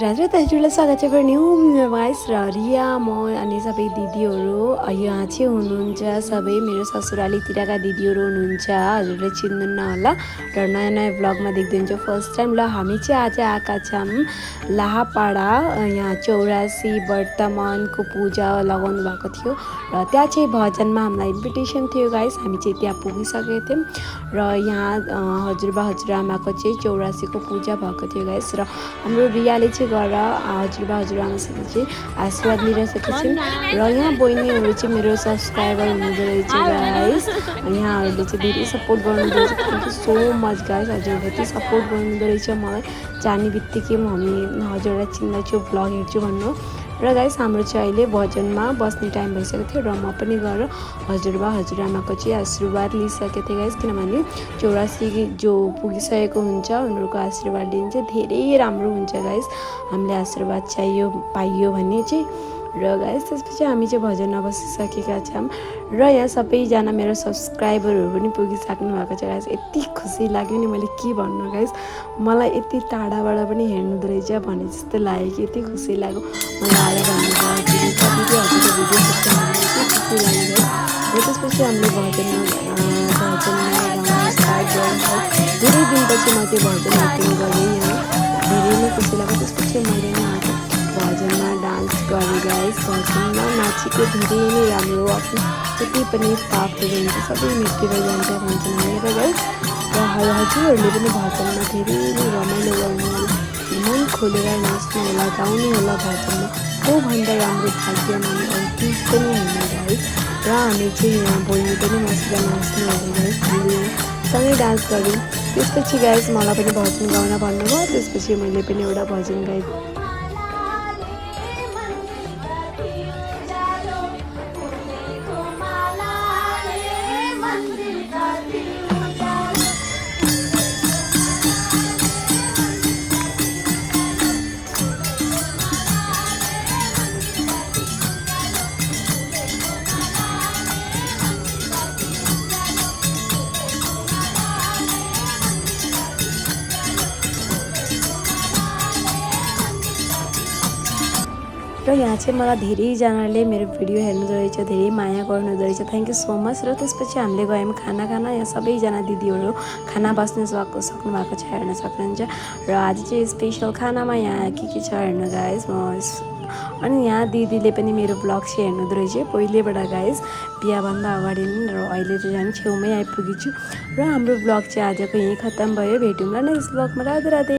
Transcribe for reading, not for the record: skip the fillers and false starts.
राजा दाजुलाई स्वागत छ गर्ने हो गाइस र रिया म अनि सबै दिदीहरू यहाँ चाहिँ हुनुहुन्छ सबै मेरो ससुरालीतिरका दिदीहरू हुनुहुन्छ हजुरले चिन्नुहुन्न होला र नयाँ नयाँ ब्लगमा देख्नुहुन्छ फर्स्ट टाइम ल हामी चाहिँ आज आएका छौँ लाहापाडा यहाँ 84 वर्तमानको पूजा लगाउनु भएको थियो र त्यहाँ चाहिँ भजनमा हामीलाई इन्भिटेसन थियो गाइस हामी चाहिँ त्यहाँ पुगिसकेका थियौँ र यहाँ हजुरबा हजुरआमाको चाहिँ 84 को पूजा भएको थियो गाइस र हाम्रो रियाले चाहिँ गएर हजुरबा हजुरआमासित चाहिँ आशीर्वाद लिइरहेको छिन् र यहाँ बहिनीहरू चाहिँ मेरो सब्सक्राइबर हुनुहुँदो रहेछ गाइस यहाँहरूले चाहिँ धेरै सपोर्ट गर्नुहुँदो रहेछ thank you so much guys हजुरहरूले यति सपोर्ट गर्नुहुँदो रहेछ मलाई जाने बित्तिकै हामी हजुरलाई चिन्दैछु भ्लग हेर्छु भन्नु र गाइस हाम्रो चाहिँ अहिले भजनमा बस्ने टाइम भइसकेको थियो र म पनि गएर हजुरबा हजुरआमाको चाहिँ आशीर्वाद लिइसकेको थिएँ गाइस किनभने 84 जो पुगिसकेको हुन्छ उनीहरूको आशीर्वाद लिनु चाहिँ धेरै राम्रो हुन्छ गाइस हामीले आशीर्वाद चाहियो पाइयो भने चाहिँ र गाइस त्यसपछि हामी चाहिँ भजनमा बसिसकेका छौँ र यहाँ सबैजना मेरो सब्सक्राइबरहरू पनि पुगिसक्नु भएको छ गाइस यति खुसी लाग्यो नि मैले के भन्नु गाइस मलाई यति टाढाबाट पनि हेर्नुहुँदो रहेछ भने जस्तो लाग्यो कि यति खुसी लाग्यो मलाई आएर भन्नुभयो कतिले हजुरको भिडियो खुसी लाग्यो र त्यसपछि हामीले भजनमा स्टार्ट गर्यौँ धेरै दिनपछि म त्यो भजन एटिङ गरेँ यहाँ धेरै नै खुसी लाग्यो त्यसपछि मैले भजनमा डान्स गरेँ गाइस भजनमा नाचेको धेरै नै राम्रो आफ्नो जति पनि पापहरू हुन्छ सबै मेटेर जान्छ भन्छन् भनेर गाइस र हजुरहरूले पनि भजनमा धेरै नै रमाइलो गर्नु मन खोलेर नाच्नु होला गाउनु होला भजनमा त्योभन्दा राम्रो भाग्य मान्नु केही पनि होइन गाइस र हामी चाहिँ यहाँ बहिनी पनि मसित नाच्नु होला गाइस हामीले सँगै डान्स गऱ्यौँ त्यसपछि गाइस मलाई पनि भजन गाउन भन्नुभयो त्यसपछि मैले पनि एउटा भजन गाएँ र यहाँ चाहिँ मलाई धेरैजनाले मेरो भिडियो हेर्नुहुँदो रहेछ धेरै माया गर्नुहुँदो रहेछ थ्याङ्क यू सो मच र त्यसपछि हामीले गयौँ खाना खान यहाँ सबैजना दिदीहरू खाना बस्न सक्नु भएको छ हेर्न सक्नुहुन्छ र आज चाहिँ स्पेसल खानामा यहाँ के छ हेर्नु गाइस अनि यहाँ दिदीले पनि मेरो ब्लग चाहिँ हेर्नुहुँदो रहेछ पहिलेबाट गाइस बिहाभन्दा अगाडि नै र अहिले चाहिँ झन् छेउमै आइपुगेछु र हाम्रो ब्लग चाहिँ आजको यहीँ खत्तम भयो भेटौँला नेक्स्ट ब्लगमा राधे राधे